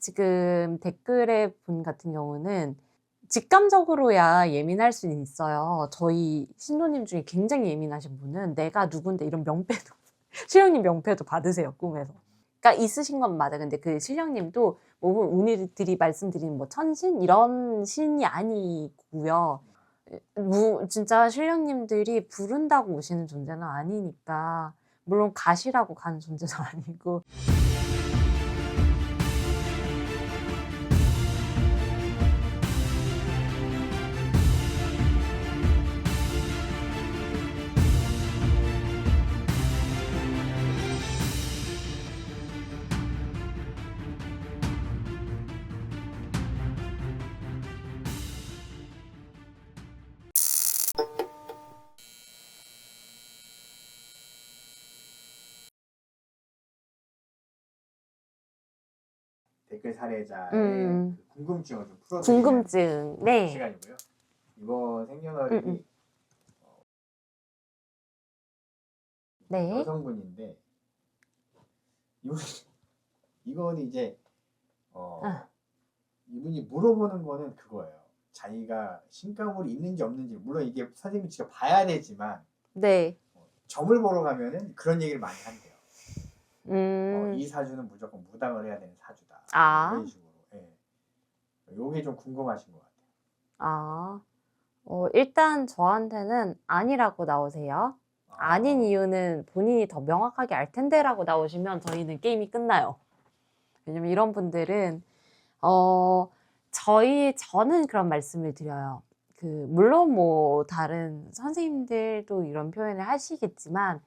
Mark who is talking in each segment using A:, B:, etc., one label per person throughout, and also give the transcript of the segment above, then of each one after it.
A: 지금 댓글에 분 같은 경우는 직감적으로야 예민할 수는 있어요. 저희 신도님 중에 굉장히 예민하신 분은 내가 누군데 이런 명패도 신령님 명패도 받으세요, 꿈에서. 그러니까 있으신 건 맞아. 근데 그 신령님도 뭐 오늘들이 말씀드리는 뭐 천신 이런 신이 아니고요. 진짜 신령님들이 부른다고 오시는 존재는 아니니까, 물론 가시라고 가는 존재도 아니고.
B: 댓글 사례자의 그 궁금증을 좀 풀어드리는
A: 궁금증, 네.
B: 시간이고요. 이번 생년월일이
A: 네.
B: 여성분인데 이건 이제 이분이 물어보는 거는 그거예요. 자기가 신가물이 있는지 없는지, 물론 이게 선생님이 직접 봐야 되지만
A: 네.
B: 점을 보러 가면은 그런 얘기를 많이 한대요. 이 사주는 무조건 무당을 해야 되는 사주다. 이런 식으로. 예. 요게 좀 궁금하신 것 같아요.
A: 일단 저한테는 아니라고 나오세요. 아닌 이유는 본인이 더 명확하게 알 텐데 라고 나오시면 저희는 게임이 끝나요. 왜냐면 이런 분들은 저는 그런 말씀을 드려요. 물론 뭐 다른 선생님들도 이런 표현을 하시겠지만,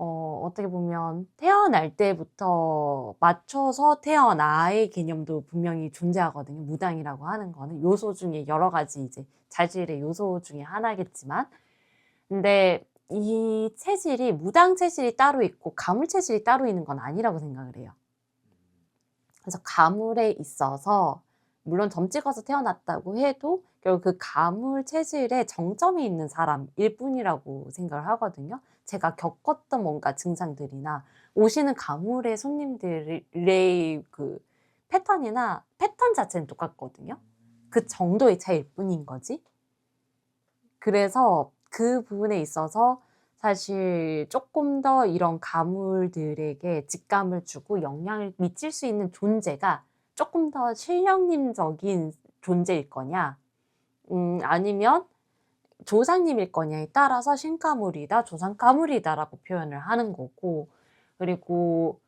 A: 어떻게 보면 태어날 때부터 맞춰서 태어나의 개념도 분명히 존재하거든요. 무당이라고 하는 거는 요소 중에 여러 가지 이제 자질의 요소 중에 하나겠지만, 근데 이 체질이 무당 체질이 따로 있고 가물 체질이 따로 있는 건 아니라고 생각을 해요. 그래서 가물에 있어서 물론 점 찍어서 태어났다고 해도 결국 그 가물 체질에 정점이 있는 사람일 뿐이라고 생각을 하거든요. 제가 겪었던 뭔가 증상들이나 오시는 가물의 손님들의 그 패턴 자체는 똑같거든요. 그 정도의 차이일 뿐인 거지. 그래서 그 부분에 있어서 사실 조금 더 이런 가물들에게 직감을 주고 영향을 미칠 수 있는 존재가 조금 더 신령님적인 존재일 거냐, 아니면 조상님일 거냐에 따라서 신가물이다, 조상가물이다라고 표현을 하는 거고, 그리고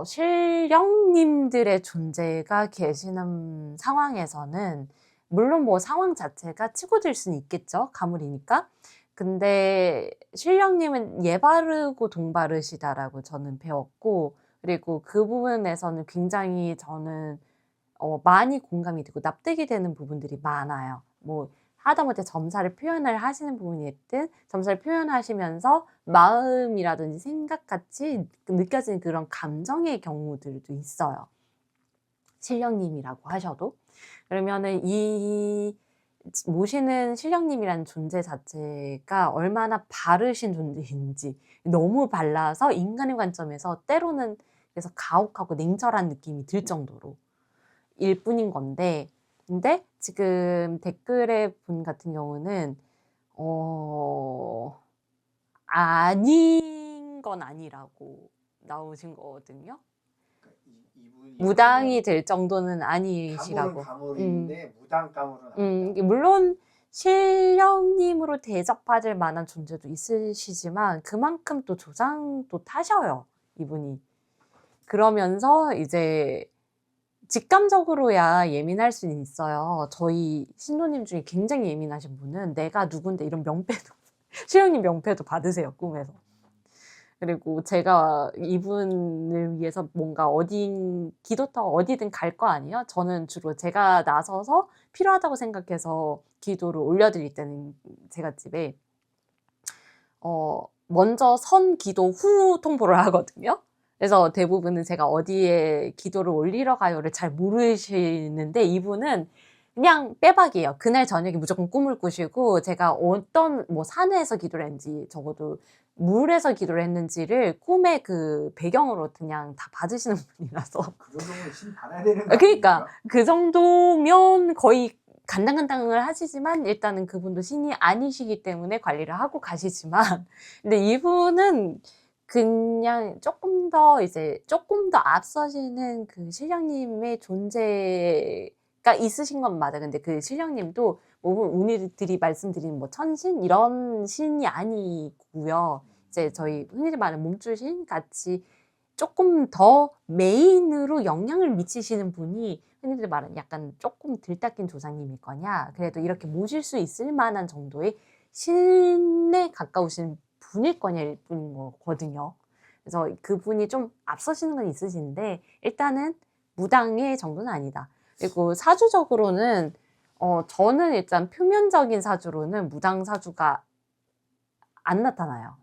A: 신령님들의 존재가 계시는 상황에서는 물론 뭐 상황 자체가 치고들 수는 있겠죠, 가물이니까. 근데 신령님은 예바르고 동바르시다라고 저는 배웠고, 그리고 그 부분에서는 굉장히 저는 많이 공감이 되고 납득이 되는 부분들이 많아요. 뭐 하다못해 점사를 표현을 하시는 부분이 있든, 점사를 표현하시면서 마음이라든지 생각같이 느껴지는 그런 감정의 경우들도 있어요. 신령님이라고 하셔도. 그러면은 이 모시는 신령님이라는 존재 자체가 얼마나 바르신 존재인지, 너무 발라서 인간의 관점에서 때로는 그래서 가혹하고 냉철한 느낌이 들 정도로 일 뿐인 건데, 근데 지금 댓글에 분 같은 경우는 아닌 건 아니라고 나오신 거거든요. 무당이 될 정도는 아니시라고.
B: 가물은 가물인데 무당 가물은 아니다.
A: 물론 신령님으로 대접받을 만한 존재도 있으시지만 그만큼 또 조상도 타셔요, 이분이. 그러면서 이제 직감적으로야 예민할 수는 있어요. 저희 신도님 중에 굉장히 예민하신 분은 내가 누군데 이런 명패도 신령님 명패도 받으세요, 꿈에서. 그리고 제가 이분을 위해서 뭔가 기도터 어디든 갈 거 아니에요? 저는 주로 제가 나서서 필요하다고 생각해서 기도를 올려드릴 때는 제가 집에 먼저 선 기도 후 통보를 하거든요. 그래서 대부분은 제가 어디에 기도를 올리러 가요를 잘 모르시는데, 이분은 그냥 빼박이에요. 그날 저녁에 무조건 꿈을 꾸시고, 제가 어떤 뭐 산에서 기도를 했는지 적어도 물에서 기도를 했는지를 꿈의 그 배경으로 그냥 다 받으시는 분이라서.
B: 그 정도면 신 받아야 되는 거
A: 그러니까
B: 아닙니까?
A: 그 정도면 거의 간당간당을 하시지만 일단은 그분도 신이 아니시기 때문에 관리를 하고 가시지만 근데 이분은 그냥 조금 더 앞서시는 그 신령님의 존재가 있으신 건 맞아. 근데 그 신령님도 뭐 우리들이 말씀드리는 뭐 천신 이런 신이 아니고요. 이제 저희 흔히 말하는 몸줄신 같이 조금 더 메인으로 영향을 미치시는 분이 흔히들 말하는 약간 조금 들닦인 조상님일 거냐, 그래도 이렇게 모실 수 있을 만한 정도의 신에 가까우신 분일 거냐일 뿐인 거거든요. 그래서 그분이 좀 앞서시는 건 있으신데 일단은 무당의 정도는 아니다. 그리고 사주적으로는 저는 일단 표면적인 사주로는 무당 사주가 안 나타나요.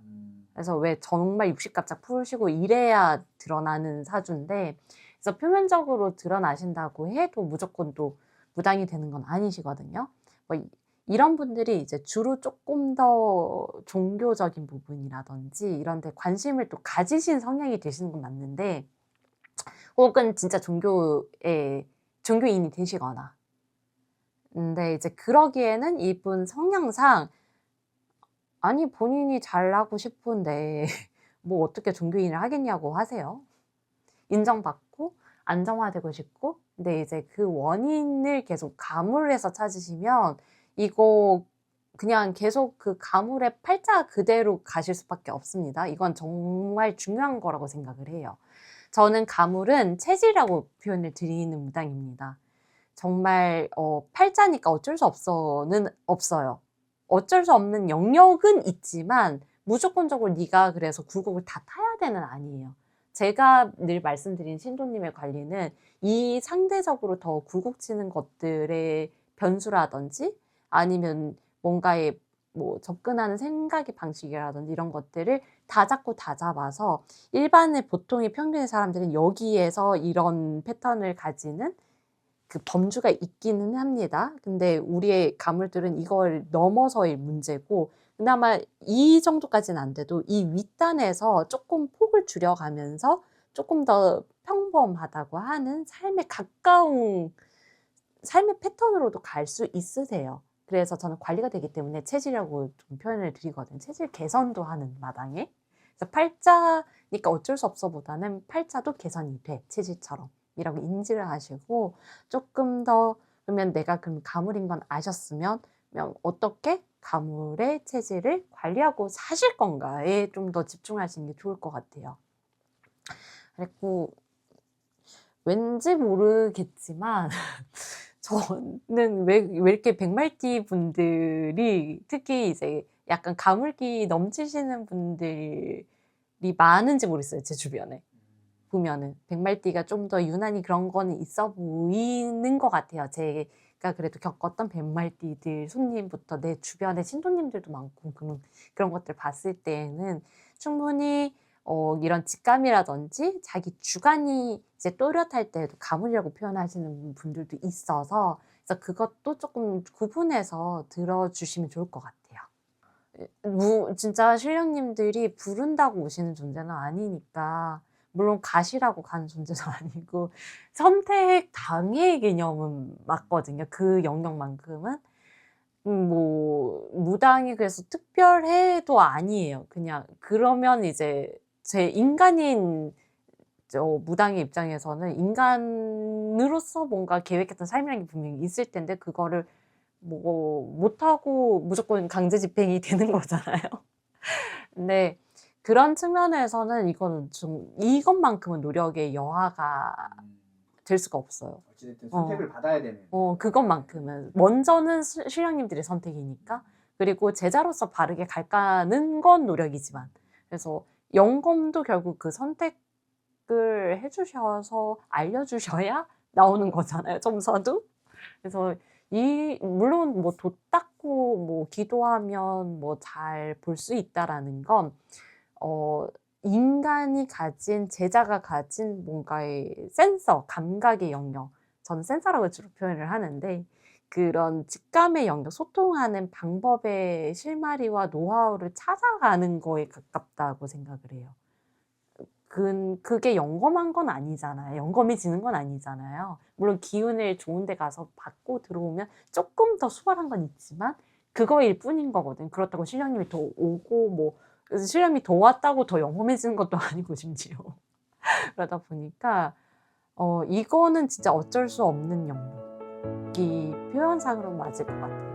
A: 그래서 왜 정말 60갑작 푸시고 이래야 드러나는 사주인데, 그래서 표면적으로 드러나신다고 해도 무조건 또 무당이 되는 건 아니시거든요. 뭐 이런 분들이 이제 주로 조금 더 종교적인 부분이라든지 이런 데 관심을 또 가지신 성향이 되시는 건 맞는데, 혹은 진짜 종교인이 되시거나. 근데 이제 그러기에는 이분 성향상 아니 본인이 잘하고 싶은데 뭐 어떻게 종교인을 하겠냐고 하세요. 인정받고 안정화되고 싶고, 근데 이제 그 원인을 계속 가물해서 찾으시면 이거 그냥 계속 그 가물의 팔자 그대로 가실 수밖에 없습니다. 이건 정말 중요한 거라고 생각을 해요. 저는 가물은 체질이라고 표현을 드리는 무당입니다. 정말 팔자니까 어쩔 수 없어는 없어요. 어쩔 수 없는 영역은 있지만 무조건적으로 네가 그래서 굴곡을 다 타야 되는 아니에요. 제가 늘 말씀드린 신도님의 관리는 이 상대적으로 더 굴곡치는 것들의 변수라든지 아니면 뭔가에 뭐 접근하는 생각의 방식이라든지 이런 것들을 다 잡고 다 잡아서 일반의 보통의 평균의 사람들은 여기에서 이런 패턴을 가지는 그 범주가 있기는 합니다. 근데 우리의 가물들은 이걸 넘어서의 문제고, 그나마 이 정도까지는 안 돼도 이 윗단에서 조금 폭을 줄여가면서 조금 더 평범하다고 하는 삶에 가까운 삶의 패턴으로도 갈 수 있으세요. 그래서 저는 관리가 되기 때문에 체질이라고 좀 표현을 드리거든요. 체질 개선도 하는 마당에. 그래서 팔자니까 어쩔 수 없어 보다는 팔자도 개선이 돼, 체질처럼. 이라고 인지를 하시고, 조금 더 그러면 내가 그럼 가물인 건 아셨으면 어떻게 가물의 체질을 관리하고 사실 건가에 좀 더 집중하시는 게 좋을 것 같아요. 그리고 왠지 모르겠지만 저는 왜 이렇게 백말띠 분들이 특히 이제 약간 가물기 넘치시는 분들이 많은지 모르겠어요. 제 주변에 보면은 백말띠가 좀 더 유난히 그런 거는 있어 보이는 것 같아요. 제가 그래도 겪었던 백말띠들 손님부터 내 주변에 신도님들도 많고 그런 것들 봤을 때에는 충분히 이런 직감이라든지 자기 주관이 이제 또렷할 때에도 가물이라고 표현하시는 분들도 있어서, 그래서 그것도 조금 구분해서 들어주시면 좋을 것 같아요. 진짜 신령님들이 부른다고 오시는 존재는 아니니까, 물론 가시라고 가는 존재도 아니고 선택 당의 개념은 맞거든요. 그 영역만큼은. 뭐 무당이 그래서 특별해도 아니에요. 그냥 그러면 이제 제 인간인 무당의 입장에서는 인간으로서 뭔가 계획했던 삶이라는 게 분명히 있을 텐데 그거를 뭐 못하고 무조건 강제 집행이 되는 거잖아요. 근데 그런 측면에서는 이거는 좀 이것만큼은 노력의 여하가 될 수가 없어요.
B: 어찌됐든 선택을 받아야 되는.
A: 그것만큼은 먼저는 신령님들의 선택이니까. 그리고 제자로서 바르게 갈까는 건 노력이지만, 그래서 영검도 결국 그 선택을 해주셔서 알려주셔야 나오는 거잖아요. 점사도. 그래서 물론 뭐 돛 닦고 뭐 기도하면 뭐 잘 볼 수 있다라는 건 인간이 가진, 제자가 가진 뭔가의 센서, 감각의 영역, 저는 센서라고 주로 표현을 하는데, 그런 직감의 영역, 소통하는 방법의 실마리와 노하우를 찾아가는 거에 가깝다고 생각을 해요. 그게 영검한 건 아니잖아요. 영검해지는 건 아니잖아요. 물론 기운을 좋은 데 가서 받고 들어오면 조금 더 수월한 건 있지만 그거일 뿐인 거거든. 그렇다고 신령님이 더 오고 뭐 신령님이 더 왔다고 더 영검해지는 것도 아니고 심지어. 그러다 보니까 이거는 진짜 어쩔 수 없는 영역이 표현상으로 맞을 것 같아요.